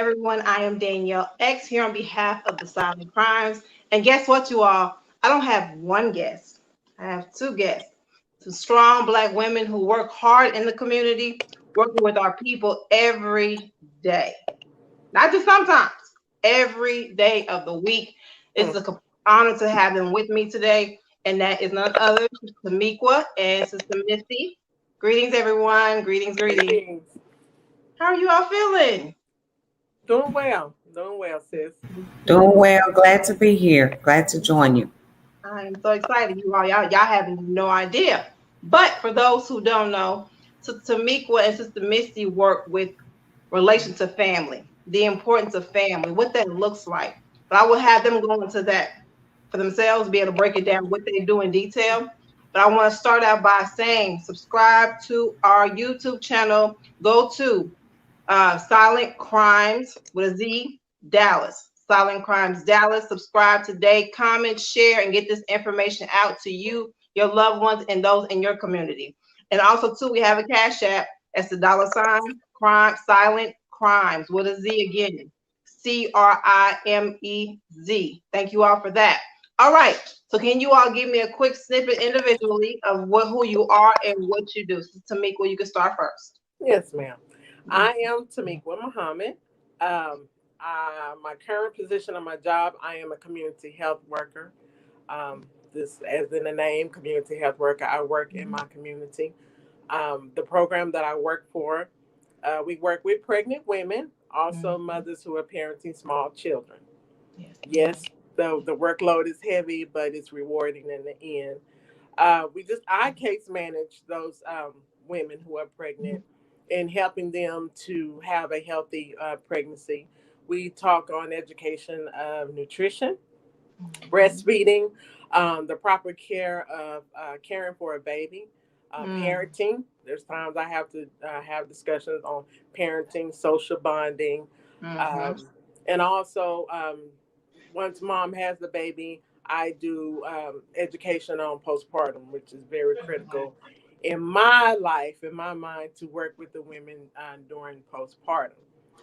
everyone. I am Danielle X here on behalf of the Silent Crimes. And guess what, you all? I don't have one guest. I have two guests. Two strong Black women who work hard in the community, working with our people every day. Not just sometimes, every day of the week. It's an honor to have them with me today. And that is none other than Tamikwa and Sister Misty. Greetings, everyone. Greetings, greetings. How are you all feeling? Doing well, sis. Doing well. Glad to be here. Glad to join you. I am so excited. Y'all have no idea. But for those who don't know, Tamikwa and Sister Misty work with relation to family, the importance of family, what that looks like. But I will have them go into that for themselves, be able to break it down, what they do in detail. But I want to start out by saying subscribe to our YouTube channel. Go to Silent Crimes with a Z Dallas. Silent Crimes Dallas. Subscribe today, comment, share, and get this information out to you, your loved ones, and those in your community. And also, too, we have a Cash App. That's the $ Silent Crimes with a Z again. CRIMEZ. Thank you all for that. All right. So can you all give me a quick snippet individually of who you are and what you do? So Tamikwa, you can start first. Yes, ma'am. I am Tamikwa Muhammad. My current position on my job, I am a community health worker. This, as in the name, community health worker. I work in my community. The program that I work for, we work with pregnant women, also mothers who are parenting small children. Yes, the workload is heavy, but it's rewarding in the end. I case manage those women who are pregnant and helping them to have a healthy pregnancy. We talk on education of nutrition, breastfeeding, the proper care of caring for a baby, parenting. There's times I have to have discussions on parenting, social bonding, and also once mom has the baby, I do education on postpartum, which is very critical in my life, in my mind, to work with the women during postpartum,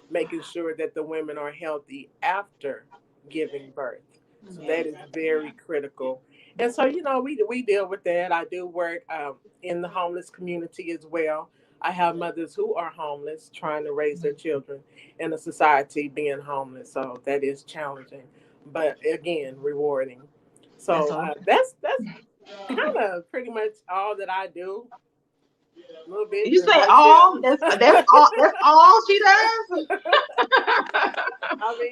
making sure that the women are healthy after giving birth. So that is very critical. And so, we deal with that. I do work in the homeless community as well. I have mothers who are homeless trying to raise their children in a society being homeless. So that is challenging, but again, rewarding. So that's kind of pretty much all that I do. A little bit. You say all? That's all. That's all she does. I mean,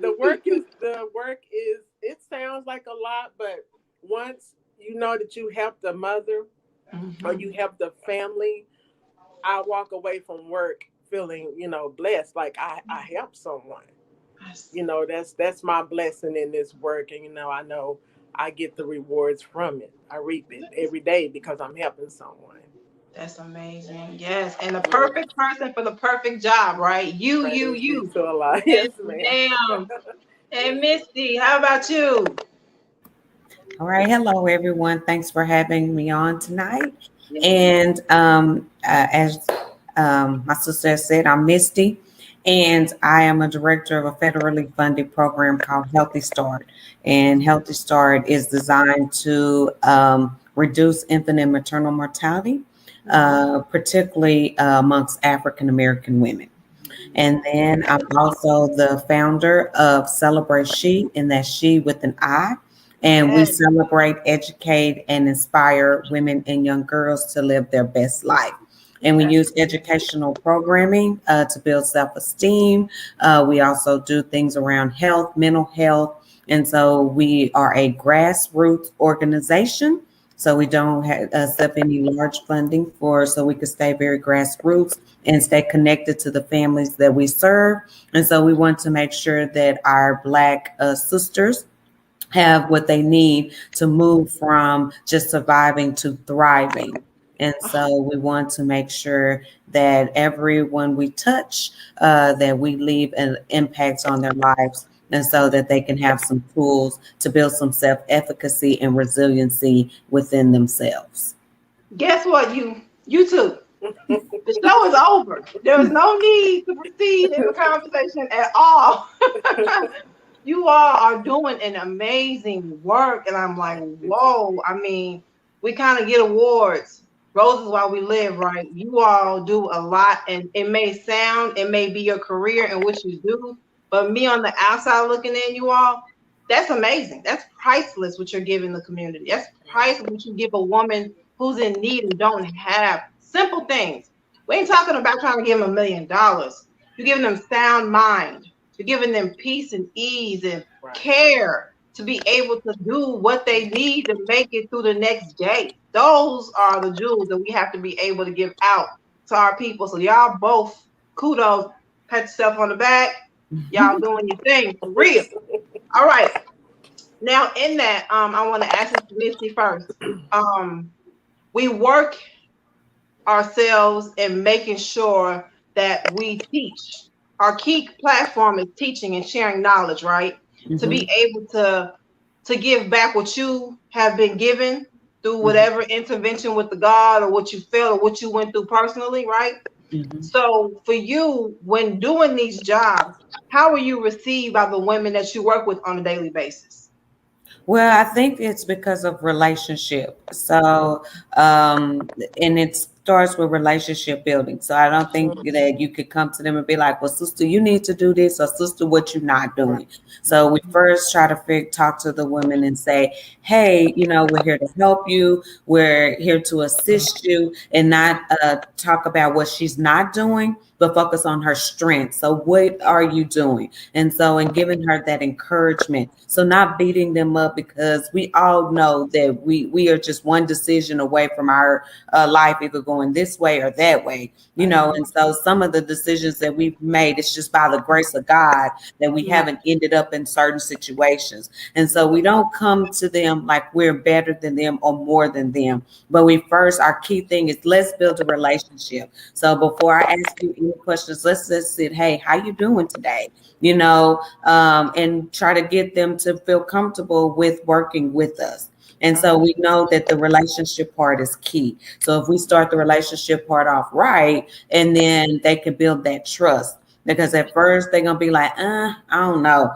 the work is. It sounds like a lot, but once you know that you help the mother or you help the family, I walk away from work feeling, blessed. Like I helped someone. That's my blessing in this work, and I know I get the rewards from it. I reap it every day because I'm helping someone. That's amazing. Yes. And the perfect person for the perfect job, right? You. So a lot. Yes, ma'am. And Misty, how about you? All right. Hello, everyone. Thanks for having me on tonight. And as my sister said, I'm Misty, and I am a director of a federally funded program called Healthy Start. And Healthy Start is designed to reduce infant and maternal mortality, particularly amongst African American women. And then I'm also the founder of Celebrate She, and that's She with an I. And we celebrate, educate, and inspire women and young girls to live their best life. And we use educational programming to build self-esteem. We also do things around health, mental health. And so we are a grassroots organization. So we don't have accept any large funding so we can stay very grassroots and stay connected to the families that we serve. And so we want to make sure that our Black sisters have what they need to move from just surviving to thriving. And so we want to make sure that everyone we touch, that we leave an impact on their lives, and so that they can have some tools to build some self-efficacy and resiliency within themselves. Guess what? You too. The show is over. There is no need to proceed in the conversation at all. You all are doing an amazing work, and I'm like, whoa. I mean, we kind of get awards, roses while we live, right? You all do a lot, and it may be your career and what you do, but me on the outside looking in, you all, that's amazing. That's priceless what you're giving the community. That's priceless what you give a woman who's in need and don't have simple things. We ain't talking about trying to give them $1 million. You're giving them sound mind. You're giving them peace and ease and care to be able to do what they need to make it through the next day. Those are the jewels that we have to be able to give out to our people. So y'all both kudos, pat yourself on the back. Y'all doing your thing for real. All right. Now in that, I want to ask Misty first. We work ourselves in making sure that we teach. Our key platform is teaching and sharing knowledge, right? To be able to give back what you have been given through whatever intervention with the God or what you felt or what you went through personally, right? So for you, when doing these jobs, how are you received by the women that you work with on a daily basis? Well, I think it's because of relationship. So, and it starts with relationship building. So I don't think that you could come to them and be like, well, sister, you need to do this, or sister, what you're not doing. So we first try to talk to the women and say, hey, we're here to help you. We're here to assist you, and not talk about what she's not doing, but focus on her strengths. So what are you doing? And so, and giving her that encouragement. So not beating them up, because we all know that we are just one decision away from our life, either going this way or that way, And so some of the decisions that we've made, it's just by the grace of God that we haven't ended up in certain situations. And so we don't come to them like we're better than them or more than them. But our key thing is, let's build a relationship. So before I ask you any questions, let's just sit, hey, how you doing today? And try to get them to feel comfortable with working with us. And so we know that the relationship part is key. So if we start the relationship part off right, and then they can build that trust. Because at first they're gonna be like, I don't know,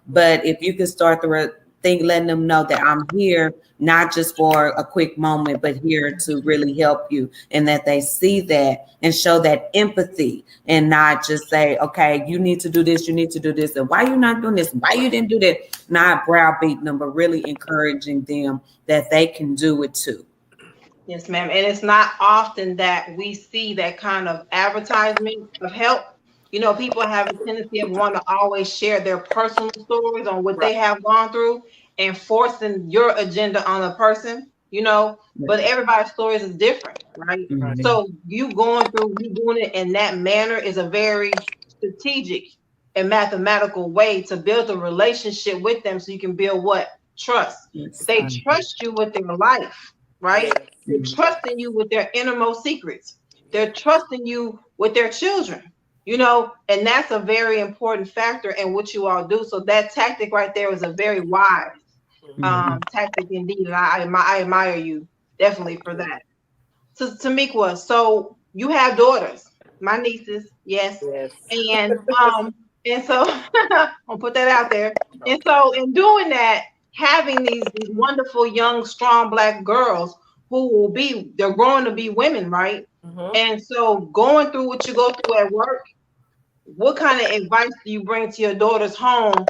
But if you can start the thing, letting them know that I'm here, not just for a quick moment, but here to really help you, and that they see that and show that empathy, and not just say, okay, you need to do this, and why you not doing this, why you didn't do that, not browbeating them, but really encouraging them that they can do it too. Yes, ma'am. And it's not often that we see that kind of advertisement of help. People have a tendency of wanting to always share their personal stories on what they have gone through and forcing your agenda on a person, but everybody's stories is different, right? So you doing it in that manner is a very strategic and mathematical way to build a relationship with them, so you can build what? Trust. They trust you with their life, right? They're trusting you with their innermost secrets. They're trusting you with their children, and that's a very important factor in what you all do. So that tactic right there is a very wise tactic indeed. And I admire you definitely for that. So Tamikwa, so you have daughters, my nieces, yes. And so I'll put that out there. And so in doing that, having these wonderful young, strong Black girls who they're growing to be women, right? And so going through what you go through at work, what kind of advice do you bring to your daughters home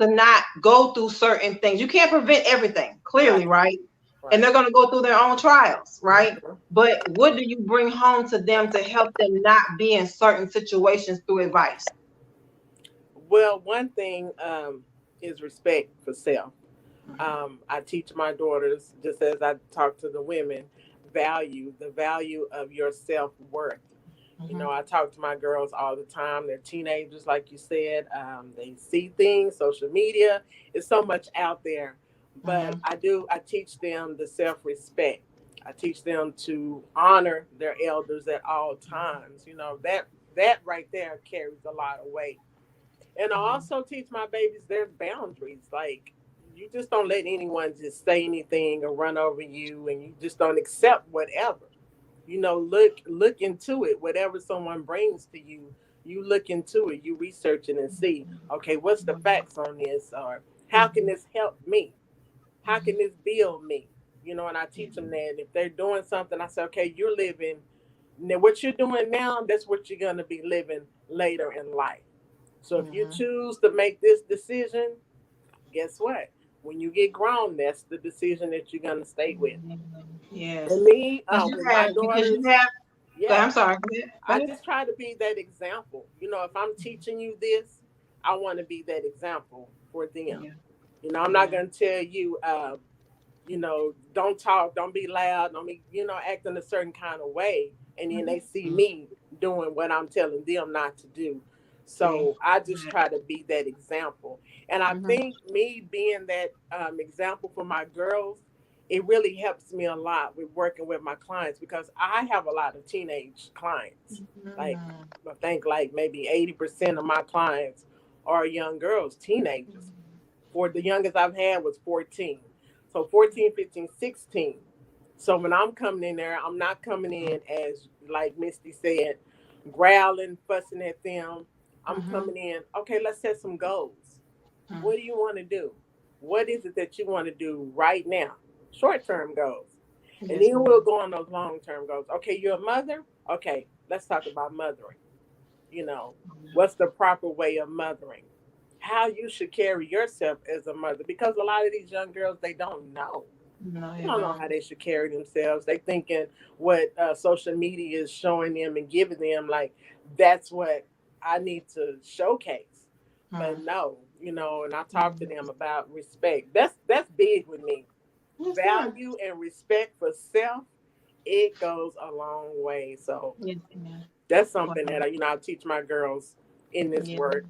to not go through certain things? You can't prevent everything, clearly, right? And they're going to go through their own trials, right? But what do you bring home to them to help them not be in certain situations through advice? Well, one thing is respect for self. I teach my daughters, just as I talk to the women, the value of your self-worth. I talk to my girls all the time. They're teenagers, like you said. They see things, social media. It's so much out there. But I teach them the self-respect. I teach them to honor their elders at all times. That right there carries a lot of weight. And I also teach my babies there's boundaries. Like, you just don't let anyone just say anything or run over you, and you just don't accept whatever. look into it. Whatever someone brings to you, you look into it, you research it and see, okay, what's the facts on this, or how can this help me? How can this build me? And I teach them that if they're doing something, I say, okay, you're living now, what you're doing now, that's what you're going to be living later in life. So if you choose to make this decision, guess what? When you get grown, that's the decision that you're going to stay with. Yes. And me, Because you with my have, because you daughters, have, yeah, I'm sorry. Go ahead. Go I ahead. just try to be that example. If I'm teaching you this, I want to be that example for them. Yeah. I'm not Yeah. going to tell you, don't talk, don't be loud, don't be, acting a certain kind of way. And then they see me doing what I'm telling them not to do. See. So I just try to be that example. And I Mm-hmm. think me being that example for my girls, it really helps me a lot with working with my clients because I have a lot of teenage clients. Like, I think like maybe 80% of my clients are young girls, teenagers. For the youngest I've had was 14. So 14, 15, 16. So when I'm coming in there, I'm not coming in as, like Misty said, growling, fussing at them. I'm Mm-hmm. coming in, okay, let's set some goals. What do you want to do? What is it that you want to do right now? Short term goals. And Yes, then we'll go on those long term goals. Okay, you're a mother? Okay, let's talk about mothering. You know, what's the proper way of mothering? How you should carry yourself as a mother. Because a lot of these young girls, they don't know. no, They you don't know don't. how they should carry themselves. They thinking what social media is showing them and giving them, like, that's what I need to showcase. But Mm. no, and I talk to them about respect. That's big with me. Yes, ma'am. Value and respect for self, it goes a long way. So Yes, ma'am. that's Wow. something that I teach my girls in this Yeah. work.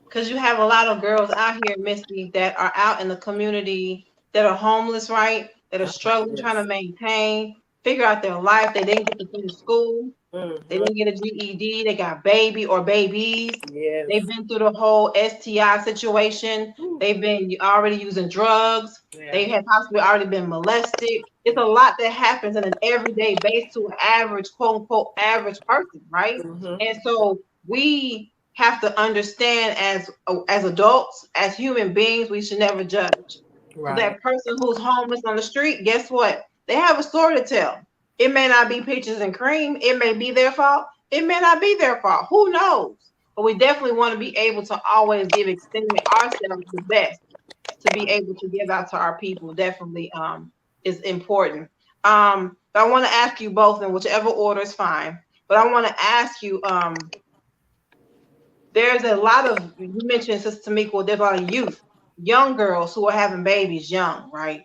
Because you have a lot of girls out here, Misty, that are out in the community that are homeless, right? That are Oh, struggling, trying to yes. maintain, figure out their life. They didn't get to finish school. They Hmm. didn't get a GED. They got baby or babies. They've Yes. been through the whole STI situation. Whew. They've been already using drugs. Yeah. They have possibly already been molested. It's a lot that happens in an everyday base to an average, quote unquote, average person, right? Hmm. And so we have to understand as adults, as human beings, we should never judge. So Right. that person who's homeless on the street, guess what? They have a story to tell. It may not be peaches and cream. It may be their fault. It may not be their fault. Who knows? But we definitely want to be able to always give extending ourselves the best to be able to give out to our people. Definitely is important. But I want to ask you both in whichever order is fine. But I want to ask you, there's a lot of, you mentioned, Sister Tamika, there's a lot of youth, young girls who are having babies young, right?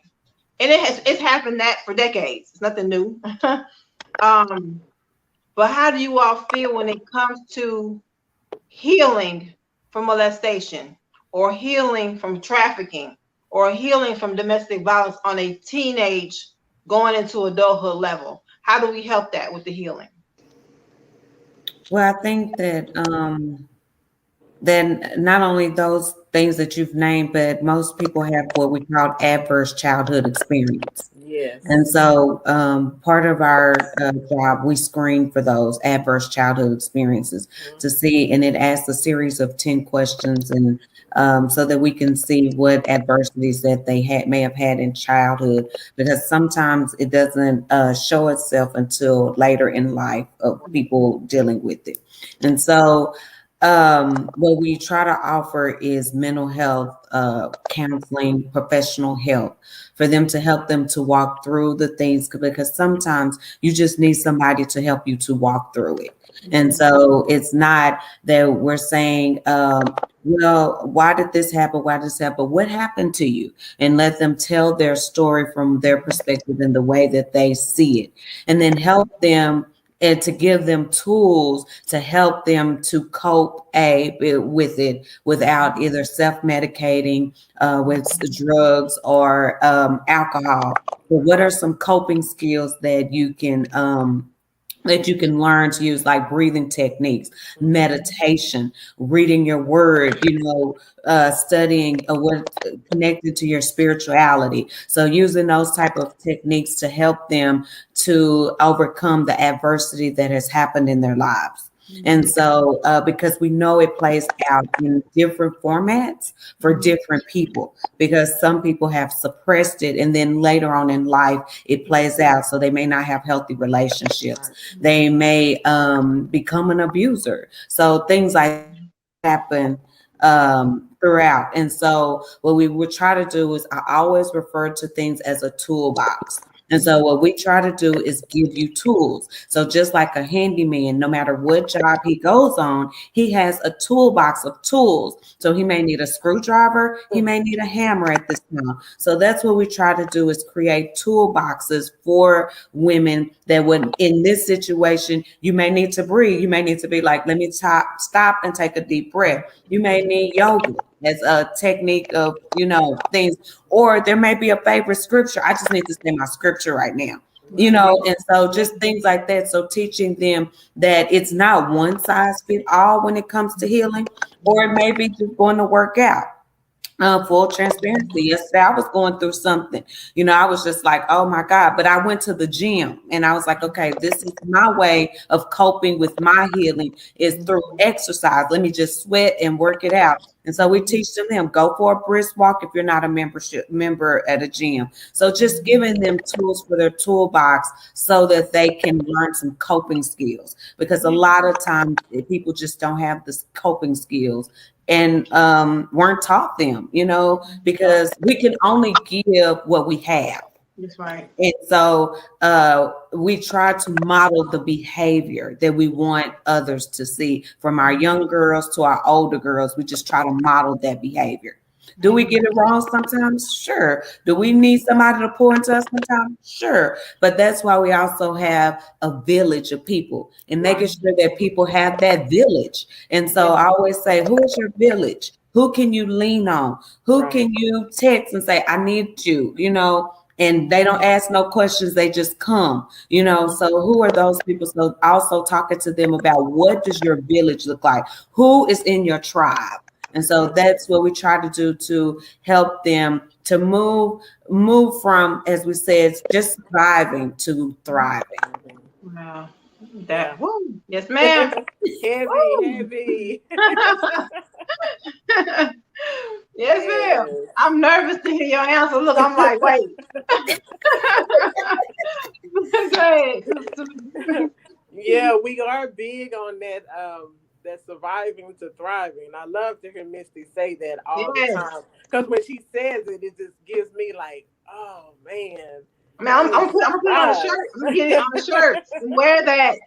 And it's happened that for decades. It's nothing new. um, but how do you all feel when it comes to healing from molestation or healing from trafficking or healing from domestic violence on a teenage going into adulthood level? How do we help that with the healing? Well, I think that then not only those things that you've named, but most people have what we call adverse childhood experience. Yes. And so, part of our job, we screen for those adverse childhood experiences to see, and it asks a series of 10 questions, and so that we can see what adversities that they may have had in childhood, because sometimes it doesn't show itself until later in life of people dealing with it. And so, what we try to offer is mental health counseling, professional help for them to help them to walk through the things, because sometimes you just need somebody to help you to walk through it. And so it's not that we're saying, well, why did this happen? Why did this happen? What happened to you? And let them tell their story from their perspective in the way that they see it, and then help them and to give them tools to help them to cope with it without either self-medicating with drugs or alcohol. But what are some coping skills that you can that you can learn to use, like breathing techniques, Mhm. meditation, reading your word, studying what connected to your spirituality. So using those type of techniques to help them to overcome the adversity that has happened in their lives. And so, because we know it plays out in different formats for different people, because some people have suppressed it, and then later on in life, it plays out. So they may not have healthy relationships. They may become an abuser. So things like that happen throughout. And so what we would try to do is, I always refer to things as a toolbox. And so what we try to do is give you tools. So just like a handyman, no matter what job he goes on, he has a toolbox of tools. So he may need a screwdriver, he may need a hammer at this time. So that's what we try to do, is create toolboxes for women that would, in this situation, you may need to breathe. You may need to be like, let me stop and take a deep breath. You may need yoga as a technique of, things, or there may be a favorite scripture. I just need to say my scripture right now, and so just things like that. So teaching them that it's not one size fit all when it comes to healing, or it may be just going to work out. Full transparency. Yesterday, I was going through something. I was just like, oh my God. But I went to the gym and I was like, okay, this is my way of coping with my healing, is through exercise. Let me just sweat and work it out. And so we teach them go for a brisk walk if you're not a member at a gym. So just giving them tools for their toolbox so that they can learn some coping skills, because a lot of times people just don't have this coping skills and weren't taught them, because we can only give what we have. That's right. And so we try to model the behavior that we want others to see, from our young girls to our older girls. We just try to model that behavior. Do we get it wrong sometimes? Sure. Do we need somebody to pour into us sometimes? Sure. But that's why we also have a village of people, and making sure that people have that village. And so I always say, who is your village? Who can you lean on? Who can you text and say, I need you, and they don't ask no questions. They just come, so who are those people? So also talking to them about, what does your village look like? Who is in your tribe? And so that's what we try to do, to help them to move from, as we said, just surviving to thriving. Wow. Yeah. Woo. Yes, ma'am. Heavy. Yes, ma'am. Yes. I'm nervous to hear your answer. Look, I'm like, wait. Go ahead. Yeah, we are big on that surviving to thriving. I love to hear Misty say that all the Yes. time, because when she says it, it just gives me like, oh man, I mean, I'm let me gonna put it on a survive. shirt. I'm gonna get it on a shirt. Wear that,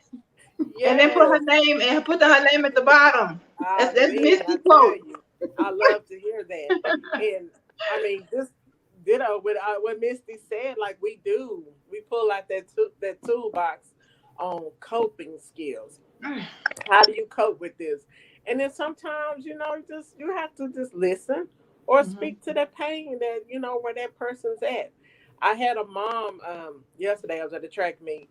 and then put Yes. her name and put her name at the bottom. That's Man, I Misty tell quote. you, I love to hear that. And I mean, this ditto with what Misty said. Like we pull out that toolbox on coping skills. How do you cope with this? And then sometimes, just you have to just listen or Mhm. speak to that pain that where that person's at. I had a mom yesterday. I was at the track meet,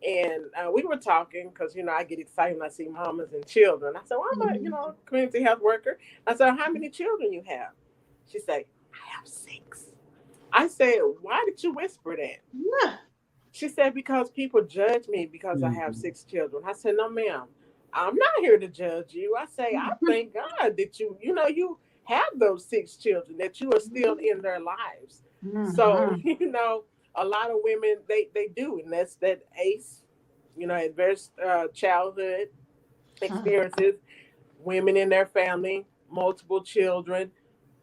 and we were talking because I get excited when I see mamas and children. I said, "Well, I'm a Mhm. community health worker." I said, "How many children you have?" She said, "I have 6." I said, "Why did you whisper that?" Yeah. She said, because people judge me because I have Mhm. 6 children. I said, no, ma'am, I'm not here to judge you. I say, I thank God that you have those 6 children, that you are still in their lives. So, Mhm. a lot of women, they do. And that's that ACE, adverse childhood experiences, women in their family, multiple children,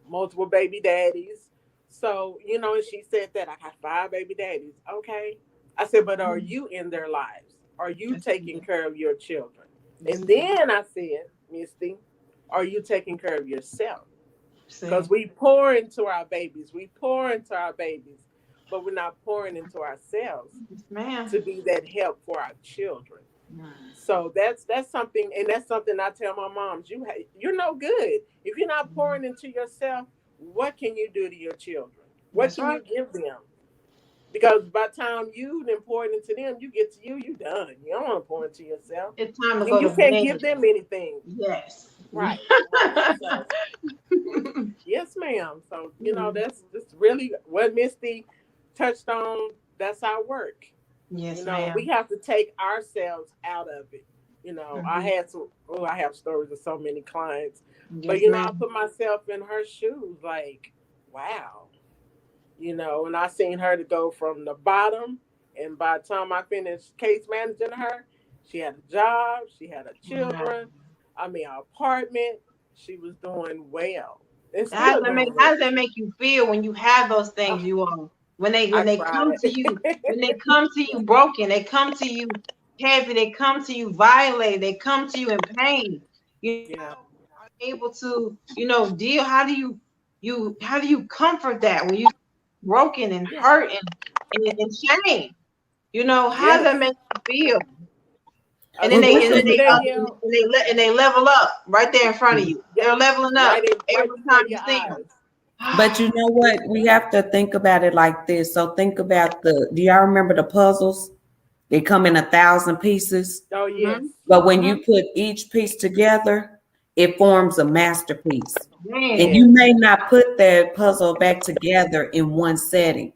multiple baby daddies. So, and she said that I got 5 baby daddies. Okay. I said, but are Mhm. you in their lives? Are you That's taking good. care of your children? That's And good. then I said, Misty, are you taking care of yourself? Because See. we pour into our babies, but we're not pouring into ourselves Yes, ma'am. to be that help for our children. Mhm. So that's something, and that's something I tell my moms. You're no good if you're not pouring into yourself. What can you do to your children? What That's can right. you give them? Because by the time you then pour it into them, you get to you done. You don't want to pour into yourself. It's time to And go to you can't bed. give them anything. Yes. Right. So, yes, ma'am. So, that's just really what Misty touched on. That's our work. Yes, ma'am. We have to take ourselves out of it. I have stories of so many clients, Yes, but I ma'am. put myself in her shoes, like, wow, and I seen her to go from the bottom, and by the time I finished case managing her, she had a job, she had her Yeah. children, I mean, an apartment, she was doing well, and How does still that make doing how well. does that make you feel when you have those things Oh, you own? When they I when they come cried. to you, when they come to you broken, they come to you heavy, they come to you violated, they come to you in pain. Yeah, Are able to, deal. How do you comfort that when you broken and yeah, hurt and shame? How does yes. that make you feel? And then Well, they this and then is they Sister Danielle, and they level up right there in front of you. yeah, They're leveling up right every before time you your see them. eyes. But you know what? We have to think about it like this. So think about do y'all remember the puzzles? They come in 1,000 pieces. Oh, yes. Mhm. But when Mhm. you put each piece together, it forms a masterpiece. And Man, you Yes. may not put that puzzle back together in one setting.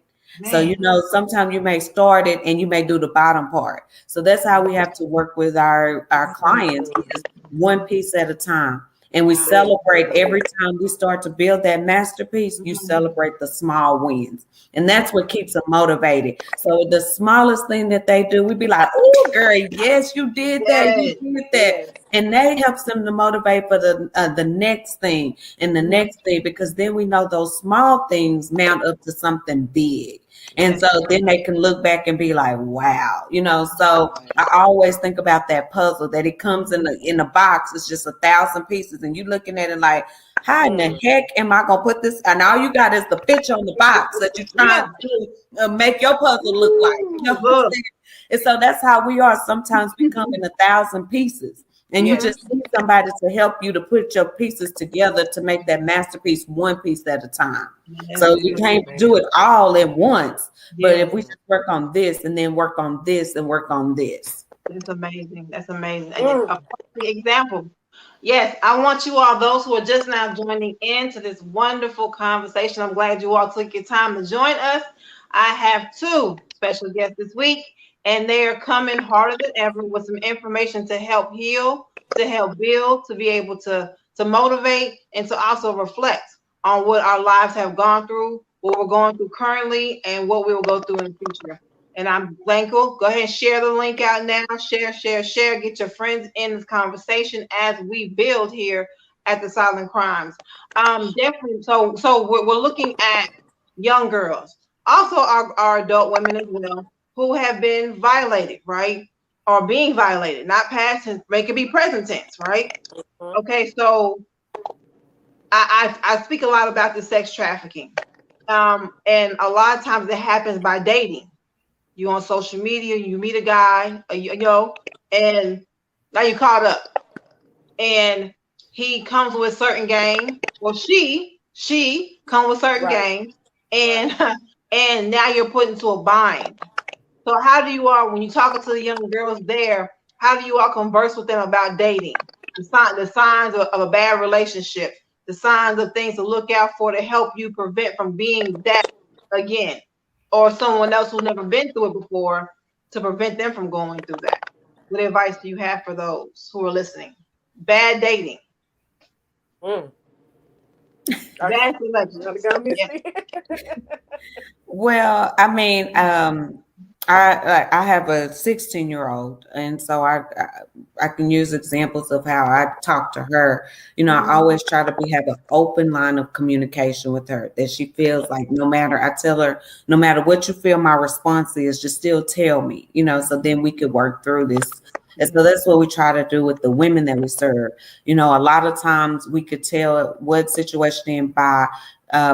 So, man. sometimes you may start it and you may do the bottom part. So that's how we have to work with our clients, Mhm. is one piece at a time. And we Wow. celebrate every time we start to build that masterpiece, you Mhm. celebrate the small wins. And that's what keeps them motivated. So the smallest thing that they do, we be like, oh, girl, yes, you did that. You Yes. did that. Yes. And that helps them to motivate for the next thing and the Mhm. next thing, because then we know those small things mount up to something big. And Yes. so then they can look back and be like, wow, so I always think about that puzzle, that it comes in a box. It's just 1,000 pieces. And you looking at it like, how in the Mm. heck am I gonna put this? And all you got is the picture on the box that you're trying Yeah. to make your puzzle look like. You know Ooh, what I'm look. saying? And so that's how we are. Sometimes we come in 1,000 pieces. And you Yes. just need somebody to help you to put your pieces together to make that masterpiece one piece at a time. Yes. So you Yes. can't do Amen. it all at once. But if Yes. we just work on this and then work on this and work on this. That's amazing. That's amazing. And a Mm. perfect example. Yes, I want you all, those who are just now joining into this wonderful conversation. I'm glad you all took your time to join us. I have two special guests this week, and they are coming harder than ever with some information to help heal, to help build, to be able to motivate, and to also reflect on what our lives have gone through, what we're going through currently, and what we will go through in the future. And I'm thankful. Go ahead and share the link out now. Share, share, share. Get your friends in this conversation as we build here at the Silent Crimes. Definitely. So we're looking at young girls, also our adult women as well, who have been violated, right? Or being violated, not past tense, but it could be present tense, right? Mhm. Okay, so I speak a lot about the sex trafficking. And a lot of times it happens by dating. You on social media, you meet a guy, and now you caught up, and he comes with certain game. Well, she comes with certain Right. games, Right. and and now you're put into a bind. So how do you all, when you're talking to the young girls there, how do you all converse with them about dating? The signs of a bad relationship, the signs of things to look out for to help you prevent from being that again, or someone else who's never been through it before to prevent them from going through that. What advice do you have for those who are listening? Bad dating, Mm. bad You gotta selections. go, Yeah. Misty. Well, I mean, I have a 16-year-old, and so I can use examples of how I talk to her. I Mhm. always try to have an open line of communication with her, that she feels like no matter, I tell her, no matter what you feel my response is, just still tell me, so then we could work through this. And so that's what we try to do with the women that we serve. A lot of times we could tell what situation in by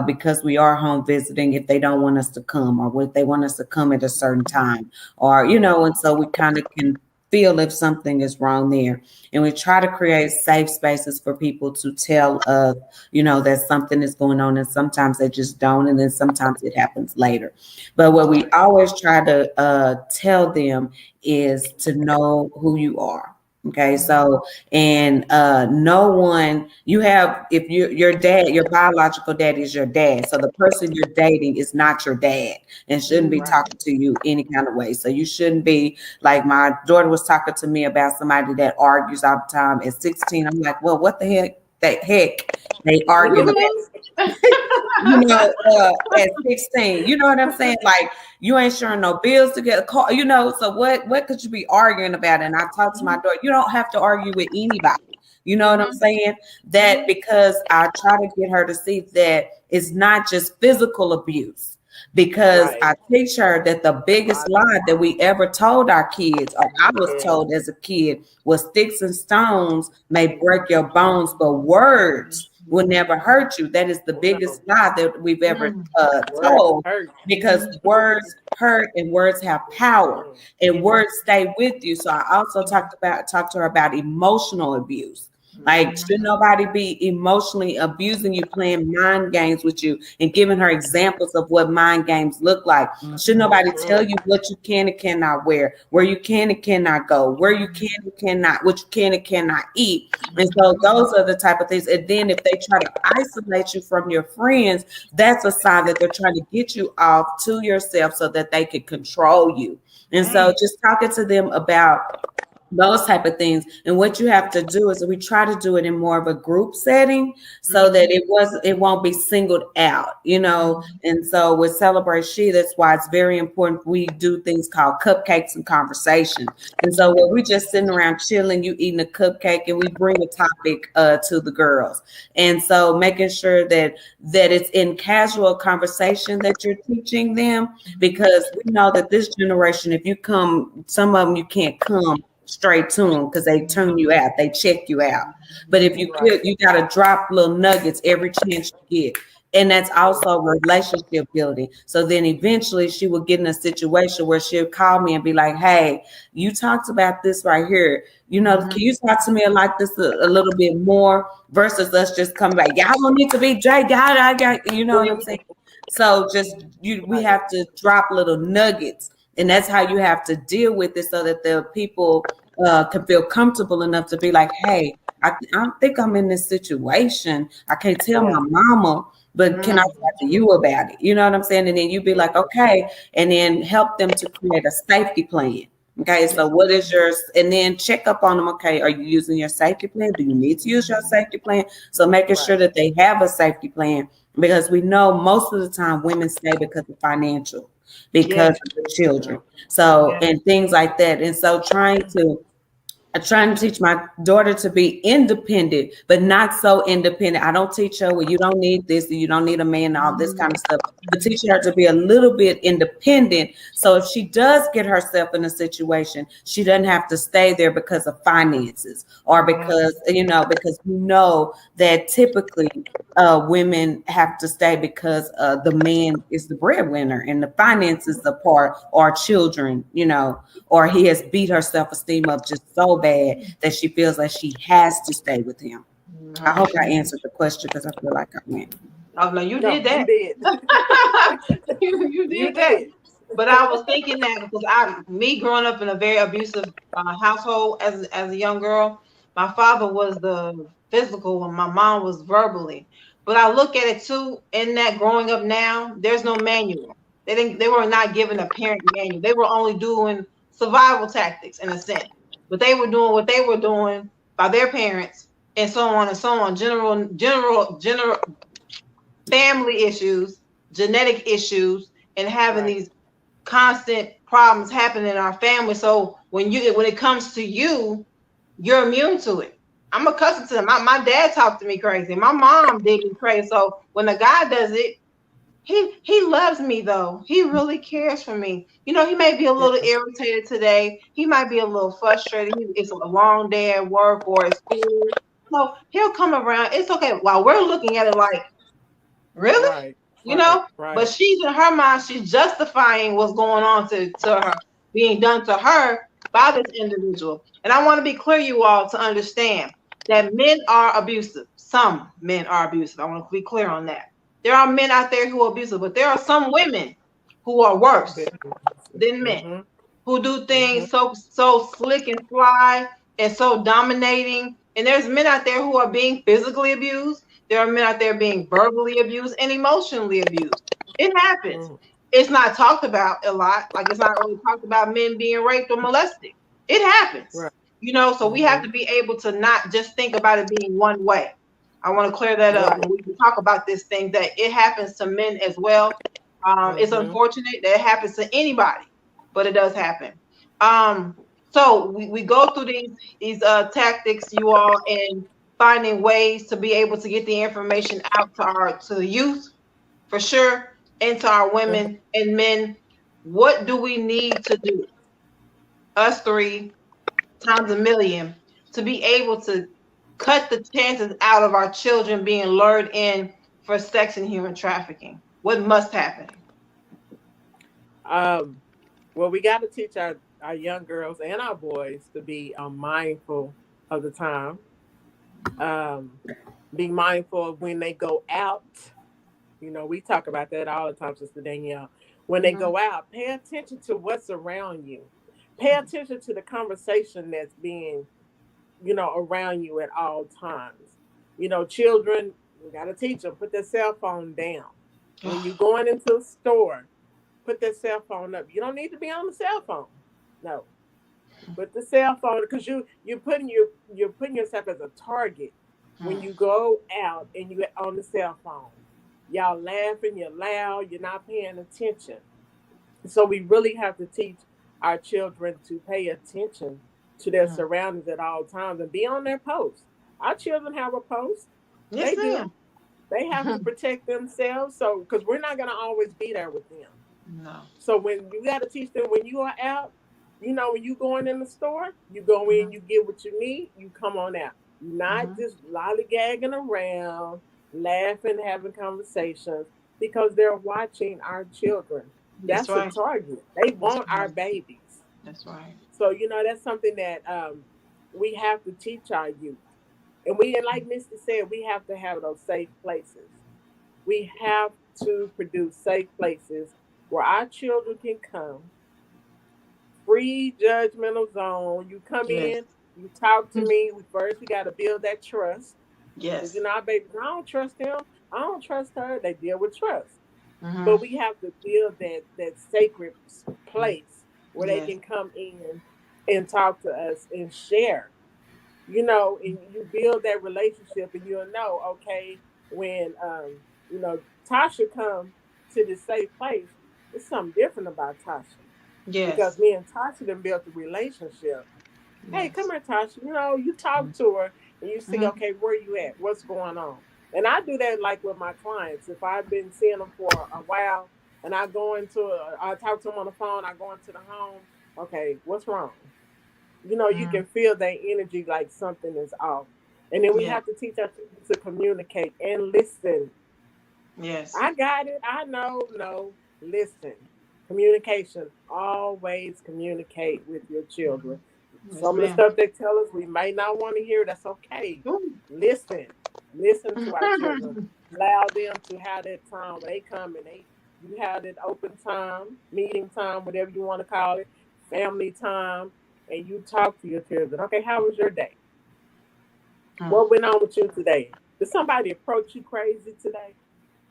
because we are home visiting, if they don't want us to come, or if they want us to come at a certain time, or and so we kind of can feel if something is wrong there. And we try to create safe spaces for people to tell us, that something is going on. And sometimes they just don't. And then sometimes it happens later. But what we always try to tell them is to know who you are. Okay, so and no one you have if your dad, your biological dad is your dad. So the person you're dating is not your dad and shouldn't be talking to you any kind of way. So you shouldn't be like my daughter was talking to me about somebody that argues all the time at 16. I'm like, well, what the heck they arguing about? At 16, you know what I'm saying? Like you ain't sharing no bills to get a car, so what could you be arguing about? And I talked to my daughter, you don't have to argue with anybody. You know what I'm saying? That because I try to get her to see that it's not just physical abuse. Because I teach her that the biggest lie that we ever told our kids, or I was told as a kid, was sticks and stones may break your bones, but words will never hurt you. That is the biggest lie that we've ever told, because words hurt and words have power and words stay with you. So I also talked to her about emotional abuse. Like, should nobody be emotionally abusing you, playing mind games with you, and giving her examples of what mind games look like? Should nobody tell you what you can and cannot wear, where you can and cannot go, where you can and cannot, what you can and cannot eat? And so those are the type of things. And then if they try to isolate you from your friends, that's a sign that they're trying to get you off to yourself so that they can control you. And so just talking to them about those type of things. And what you have to do is we try to do it in more of a group setting so that it won't be singled out, And so with Celebrate She, that's why it's very important. We do things called cupcakes and conversation. And so when we just sitting around chilling, you eating a cupcake, and we bring a topic to the girls. And so making sure that it's in casual conversation that you're teaching them, because we know that this generation, if you come, some of them you can't come straight to them because they turn you out, they check you out. But if you could, you got to drop little nuggets every chance you get. And that's also relationship building. So then eventually she will get in a situation where she'll call me and be like, hey, you talked about this right here. Can you talk to me like this a little bit more, versus us just coming back, y'all don't need to be dragged out. You know what I'm saying? So we have to drop little nuggets. And that's how you have to deal with it, so that the people can feel comfortable enough to be like, hey, I think I'm in this situation. I can't tell my mama, but can I talk to you about it? You know what I'm saying? And then you be like, okay, and then help them to create a safety plan. Okay, so what is yours? And then check up on them. Okay, are you using your safety plan? Do you need to use your safety plan? So making sure that they have a safety plan, because we know most of the time women stay because of financial, because of the children. So, and things like that. And so I'm trying to teach my daughter to be independent, but not so independent. I don't teach her, well, you don't need this, you don't need a man, all this kind of stuff. But teaching her to be a little bit independent. So if she does get herself in a situation, she doesn't have to stay there because of finances, or because, because we know that typically women have to stay because the man is the breadwinner and the finances the part, or children, or he has beat her self-esteem up just so bad that she feels like she has to stay with him. I hope I answered the question, because I feel like I went. Oh no, you did that. You did that. But I was thinking that because me growing up in a very abusive household as a young girl, my father was the physical and my mom was verbally. But I look at it too, in that growing up now, there's no manual. They were not given a parent manual. They were only doing survival tactics in a sense. But they were doing what they were doing by their parents, and so on and so on. General family issues, genetic issues, and having these constant problems happening in our family. So when it comes to you, you're immune to it. I'm accustomed to it. My dad talked to me crazy. My mom did me crazy. So when a guy does it, he loves me though. He really cares for me. He may be a little irritated today. He might be a little frustrated. It's a long day at work or at school. So he'll come around. It's okay. While we're looking at it like, really? But she's in her mind, she's justifying what's going on to her, being done to her, by this individual. And I want to be clear, you all, to understand that men are abusive. Some men are abusive. I want to be clear on that. There are men out there who are abusive, but there are some women who are worse than men, Mm-hmm. who do Mm-hmm. things so slick and fly and so dominating. And there's men out there who are being physically abused. There are men out there being verbally abused and emotionally abused. It happens. Mm-hmm. It's not talked about a lot. Like, it's not really talked about men being raped or molested. It happens. Right. So we have Mm-hmm. to be able to not just think about it being one way. I want to clear that up Right. when we talk about this thing, that it happens to men as well. It's Mm-hmm. unfortunate that it happens to anybody, but it does happen. So we go through these tactics, you all, and finding ways to be able to get the information out to the youth, for sure, and to our Mm-hmm. women and men. What do we need to do, us three times a million, to be able to cut the chances out of our children being lured in for sex and human trafficking? What must happen? Um, well, we got to teach our young girls and our boys to be mindful of the time. Um, be mindful of when they go out. We talk about that all the time, Sister Danielle. When they Mhm. go out, pay attention to what's around you. Pay attention to the conversation that's being, around you at all times. Children, we got to teach them, put their cell phone down. When you're going into a store, put that cell phone up. You don't need to be on the cell phone. No, put the cell phone, because you're putting yourself as a target when you go out and you're on the cell phone. Y'all laughing, you're loud, you're not paying attention. So we really have to teach our children to pay attention to their Mm. surroundings at all times and be on their post. Our children have a post. Yes, They do. ma'am. They have to protect themselves. So, because we're not going to always be there with them. No. So when you got to teach them, when you are out, when you going in the store, you go in, Mhm. you get what you need, you come on out. You're not Mhm. just lollygagging around, laughing, having conversations, because they're watching our children. That's That's a right. target. They That's want our right. babies. That's right. So that's something that we have to teach our youth. And like Misty said, we have to have those safe places. We have to produce safe places where our children can come, free judgmental zone. You come Yes. in, you talk to me. We got to build that trust. Because Yes. our babies, I don't trust them. I don't trust her. They deal with trust. Mhm. But we have to build that sacred place where they Yes. can come in and talk to us and share. And you build that relationship, and you'll know, okay, when Tasha come to this safe place, it's something different about Tasha, because Yes. me and Tasha then built a relationship. Hey, come Yes. here, Tasha. You talk to her and you see, Mhm. okay, where you at? What's going on? And I do that like with my clients. If I've been seeing them for a while and I talk to them on the phone, I go into the home. Okay, what's wrong? You Mhm. can feel that energy, like something is off. And then we Yeah. have to teach our children to communicate and listen. Yes. I got it. I know. No, listen. Communication. Always communicate with your children. Mhm. Yes, Some of the ma'am. stuff they tell us we might not want to hear. That's okay. Ooh. Listen. Listen to our children. Allow them to have that time when they come and you have that open time, meeting time, whatever you want to call it, family time, and you talk to your children. Okay, how was your day? Hmm. What went on with you today? Did somebody approach you crazy today?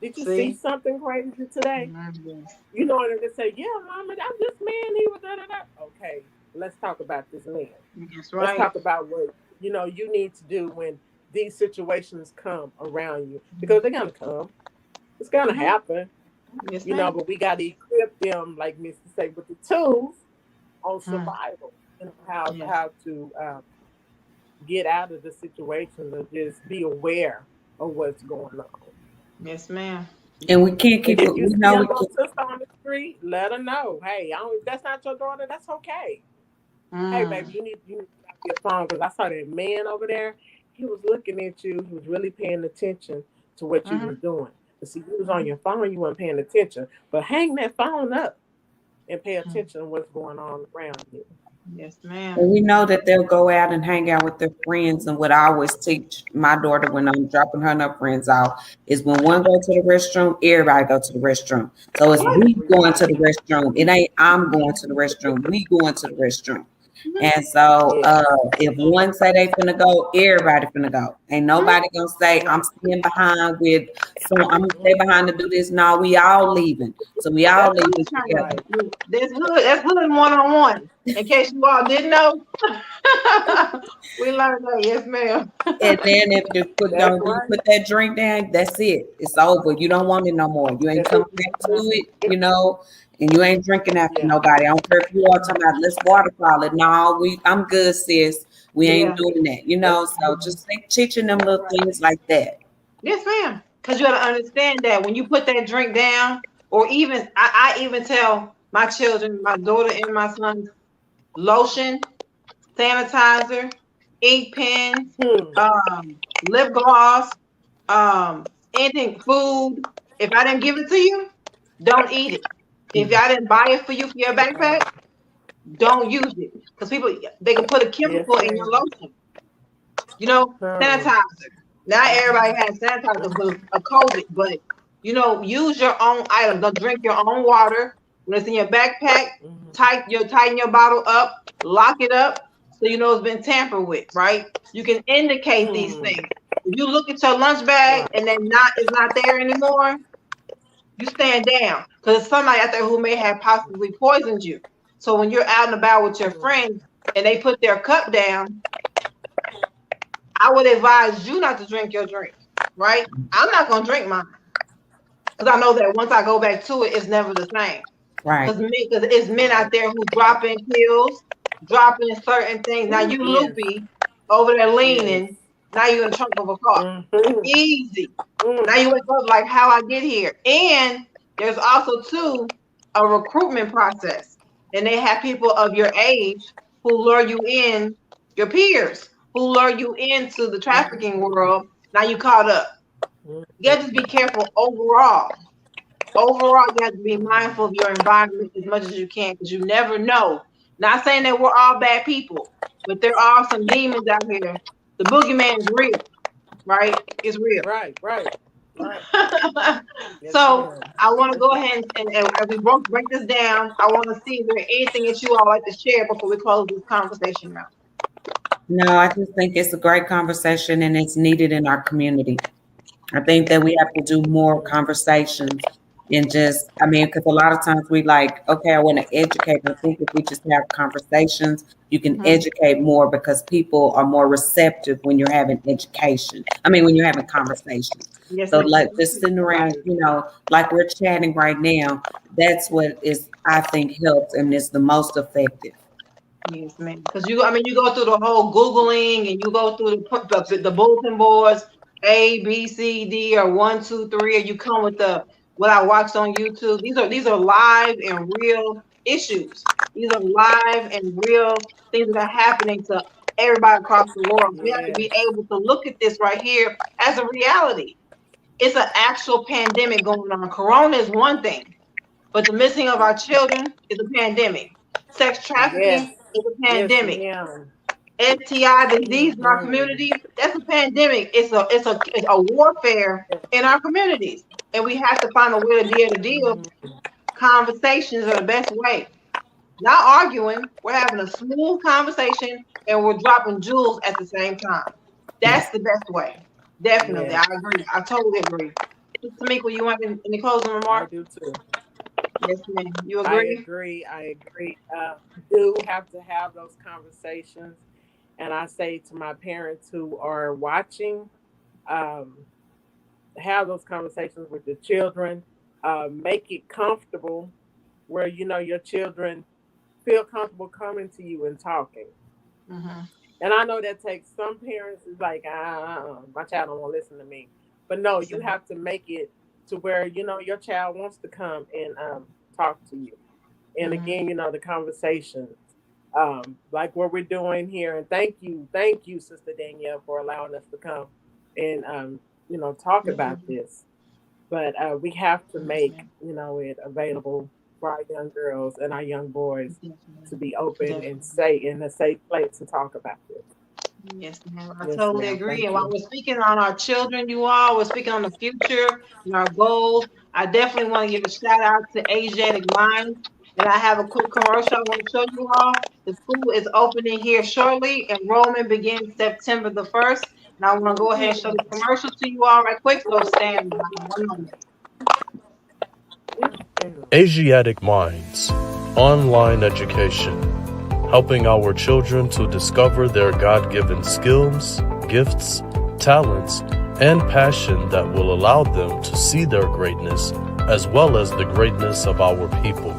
Did you see See? something crazy today? Mhm. And they say, yeah, mama, that this man, he was da da da. Okay, let's talk about this man. That's Let's right. talk about what you need to do when these situations come around you, because Mhm. they're gonna come. It's gonna Mhm. happen, Yes, ma'am. but we got to equip them, like Mr. say, with the tools on Hmm. survival and how Yes. how to get out of the situation, and just be aware of what's going on. Yes, ma'am. And we can't And keep it. if you We see know a we little can. sister on the street, let her know. Hey, if that's not your daughter, that's okay. Hey, baby, Mm. you need to get off your phone, because I saw that man over there. He was looking at you. He was really paying attention to what you was Mhm. doing. But see, you was on Mhm. your phone. You weren't paying attention. But hang that phone up and pay Mhm. attention to what's going on around you. Yes, ma'am. And we know that they'll go out and hang out with their friends. And what I always teach my daughter when I'm dropping her and her friends off is when one go to the restroom, everybody go to the restroom. So it's we going to the Everybody. restroom. It ain't I'm going to the restroom. We going to the restroom. Mhm. And so Yes. if one say they finna go, everybody finna go. Ain't Mhm. nobody gonna say I'm Right. staying behind with so I'm gonna stay behind to do this. No, we all leaving. So we all That's hood leaving together. Right. training. That's hood 101. In case you all didn't know, we learned that. Yes, ma'am. And then if you That's right. put that drink down, that's it. It's over. You don't want it no more. You ain't That's coming it. back to it, and you ain't drinking after Yeah. nobody. I don't care if you all talking about let's waterfall it. No, I'm good, sis. We ain't Yeah. doing that, That's So just think teaching them little Right. things like that. Yes, ma'am. Because you got to understand that when you put that drink down, or even I even tell my children, my daughter and my son, lotion, sanitizer, ink pens, hmm. lip gloss, anything, food. If I didn't give it to you, don't eat it. If I didn't buy it for you for your backpack, Right. don't use it. Because people they can put a Yes, chemical in your ma'am. lotion. Hmm. Sanitizer. Not everybody has sanitizer because of COVID, but use your own items. Don't drink your own water. When it's in your backpack, Hmm. tighten your bottle up, lock it up, so you know it's been tampered with, right? You can indicate these Hmm. things. If you look at your lunch bag Right. and then not is not there anymore, you stand down because there's somebody out there who may have possibly poisoned you. So when you're out and about with your Hmm. friends and they put their cup down, I would advise you not to drink your drink, right? I'm not gonna drink mine because I know that once I go back to it, it's never the same. Right. Because it's men out Right. there who dropping pills, dropping certain things. Now Ooh, you yes. loopy over there Yes. leaning. Now you in the trunk of a car. Hmm. Easy. Mm. Now you wake up like how I get here. And there's also too a recruitment process. And they have people of your age who lure you in, your peers who lure you into the trafficking world. Now you caught up. You got to just be careful overall. Overall, you have to be mindful of your environment as much as you can because you never know. Not saying that we're all bad people, but there are some demons out here. The boogeyman is real, right? It's real. Right. Right. Right. Yes, So ma'am. I want to go ahead and as we break this down, I want to see if there anything that you all like to share before we close this conversation out. No, I just think it's a great conversation and it's needed in our community. I think that we have to do more conversations and just, I mean, because a lot of times we like, okay, I want to educate. I think if we just have conversations, you can Mhm. educate more because people are more receptive when you're having education. I mean, when you're having conversations. Yes, So, ma'am. like, just sitting around, Right. like we're chatting right now, that's what is, I think, helps and is the most effective. Yes, ma'am. Because you go through the whole Googling and you go through the bulletin boards, A, B, C, D, or 1, 2, 3, and you come with the what I watched on YouTube. These are live and real issues. These are live and real things that are happening to everybody across the world. We have to be Yes. able to look at this right here as a reality. It's an actual pandemic going on. Corona is one thing. But the missing of our children is a pandemic. Sex Yes. trafficking is a Yes, pandemic. ma'am. STI disease in our Hmm. communities, that's a pandemic. It's a warfare in our communities. And we have to find a way to deal to deal. Hmm. Conversations are the best way. Not arguing, we're having a smooth conversation and we're dropping jewels at the same time. That's Yes. the best way. Definitely. Yes, I agree. I totally agree. Tamika, you want any closing I remarks? do too. Yes, ma'am. You I agree? agree. I agree. Do have to have those conversations. And I say to my parents who are watching, um, have those conversations with the children. Make it comfortable where your children feel comfortable coming to you and talking. Mm-hmm. And I know that takes some parents is like, my child don't want to listen to me. But no, you have to make it to where your child wants to come and talk to you. And Mm-hmm. again, the conversations, like what we're doing here. And thank you, Sister Danielle, for allowing us to come and talk Yes, about ma'am. this. But we have to Yes, make ma'am. it available for our young girls and our young boys to be open Definitely. and say in a safe place to talk about this. Yes, ma'am. I Yes, totally ma'am. agree. Thank And while you. we're speaking on our children, you all, we're speaking on the future and our goals. I definitely want to give a shout out to Asiatic Minds. And I have a quick commercial I want to show you all. The school is opening here shortly. Enrollment begins September the 1st. And I want to go ahead and show the commercial to you all right quick. So stand by 1 moment. Asiatic Minds, online education, helping our children to discover their God-given skills, gifts, talents, and passion that will allow them to see their greatness as well as the greatness of our people.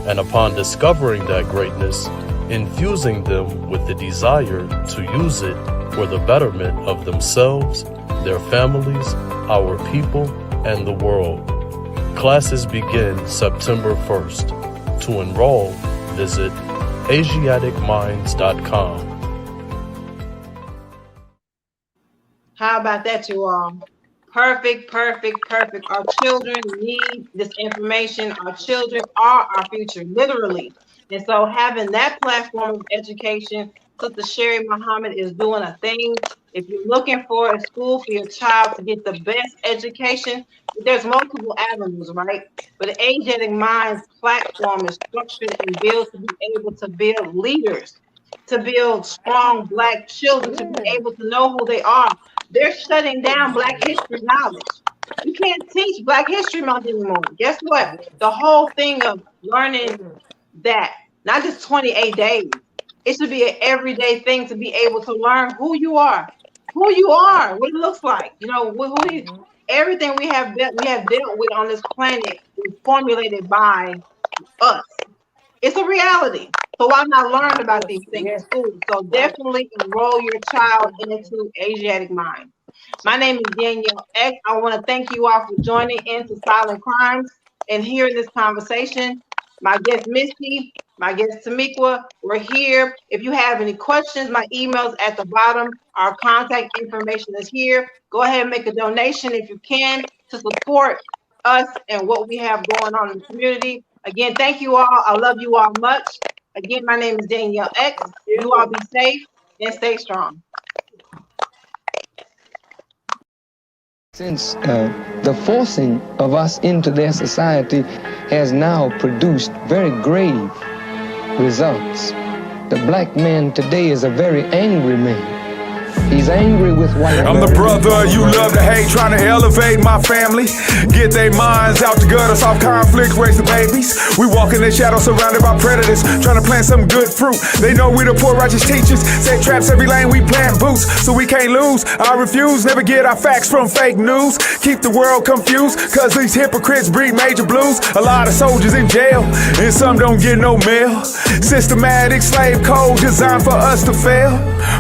And upon discovering that greatness, infusing them with the desire to use it for the betterment of themselves, their families, our people, and the world. Classes begin September 1st. To enroll, visit AsiaticMinds.com. How about that, you all? Perfect, perfect, perfect. Our children need this information. Our children are our future, literally. And so having that platform of education, Sister Sherry Muhammad is doing a thing. If you're looking for a school for your child to get the best education, there's multiple avenues, right? But the Asiatic Minds platform is structured and built to be able to build leaders, to build strong Black children, to be able to know who they are. They're shutting down Black history knowledge. You can't teach Black History Month anymore. Guess what? The whole thing of learning that, not just 28 days, it should be an everyday thing to be able to learn who you are, what it looks like. You know, everything we have dealt with on this planet is formulated by us. It's a reality. So why not learn about these things in school? So definitely enroll your child into Asiatic Minds. My name is Danielle X. I want to thank you all for joining into Silent Crimes and hearing this conversation. My guest Misty, my guest Tamiqua, we're here. If you have any questions, my email's at the bottom. Our contact information is here. Go ahead and make a donation if you can to support us and what we have going on in the community. Again, thank you all. I love you all much. Again, my name is Danielle X. You all be safe and stay strong. Since the forcing of us into their society has now produced very grave results. The Black man today is a very angry man. He's angry with white. I'm the brother you love to hate, trying to elevate my family. Get their minds out the gutter, solve conflict, raise the babies. We walk in the shadows surrounded by predators, trying to plant some good fruit. They know we the poor righteous teachers, set traps every lane, we plant boots, so we can't lose. I refuse, never get our facts from fake news. Keep the world confused, cause these hypocrites breed major blues. A lot of soldiers in jail, and some don't get no mail. Systematic slave code designed for us to fail.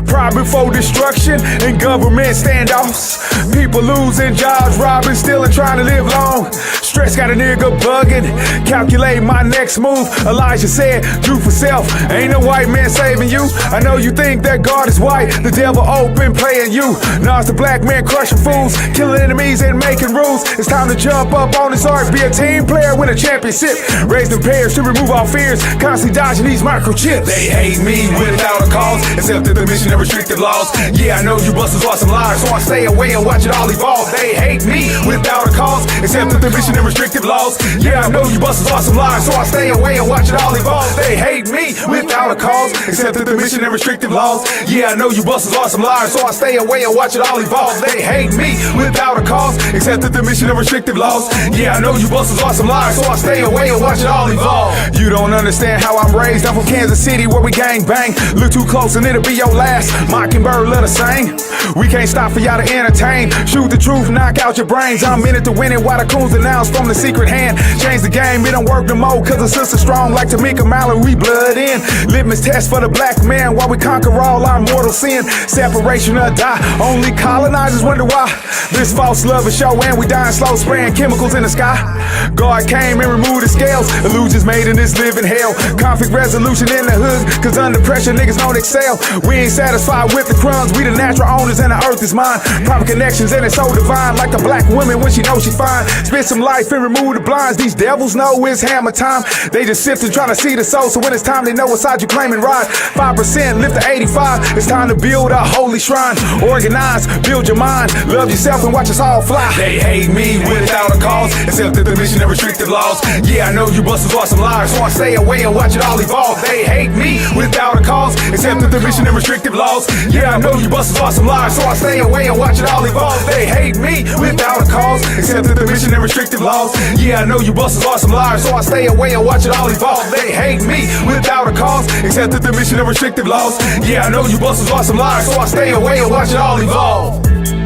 Pride before destruction and government standoffs. People losing jobs, robbing, stealing, trying to live long. Stress got a nigga bugging, calculate my next move. Elijah said, do for self, ain't no white man saving you. I know you think that God is white, the devil open playing you. Now it's the Black man crushing fools, killing enemies and making rules. It's time to jump up on this arc, be a team player, win a championship. Raise them pairs to remove all fears, constantly dodging these microchips. They hate me without a cause, accepted the mission and restricted laws. Yeah, I know you busters are some liars, so I stay away and watch it all evolve. They hate me without a cause, accepted the mission and restrictive laws. Yeah, I know you busters are some liars, so I stay away and watch it all evolve. They hate me without a cause, accepted the mission and restrictive laws. Yeah, I know you busters are some liars, so I stay away and watch it all evolve. They hate me without a cause, accepted the mission and restrictive laws. Yeah, I know you busters are some liars, so I stay away and watch it all evolve. You don't understand how I'm raised. I'm from Kansas City where we gang bang. Look too close and it'll be your last. Mockingbird, let us sing. We can't stop for y'all to entertain. Shoot the truth, knock out your brains. I'm in it to win it while the coons announce from the secret hand. Change the game, it don't work no more, cause the sister strong like Tamika Mallory, we blood in. Litmus test for the Black man while we conquer all our mortal sin. Separation or die, only colonizers wonder why. This false love is show and we dying slow, spraying chemicals in the sky. God came and removed the scales, illusions made in this living hell. Conflict resolution in the hood, cause under pressure niggas don't excel. We ain't satisfied with the crumbs, we the the natural owners and the earth is mine. Private connections and it's so divine, like the black woman when she knows she's fine. Spend some life and remove the blinds. These devils know it's hammer time. They just sifting, trying to see the soul. So when it's time, they know what side you claim and ride. 5% lift to 85. It's time to build a holy shrine. Organize, build your mind, love yourself and watch us all fly. They hate me without a cause, except that the mission and restricted laws. Yeah, I know you busters are some liars, so I stay away and watch it all evolve. They hate me without a cause, except that the mission and restrictive laws. Yeah, I know you busters are some liars, so I stay away and watch it all evolve. They hate me without a cause, except that the mission and restrictive laws. Yeah, I know you busters are some liars, so I stay away and watch it all evolve. They hate me without a cause, except that the mission and restrictive laws. Yeah, I know you busters are some liars, so I stay away and watch it all evolve.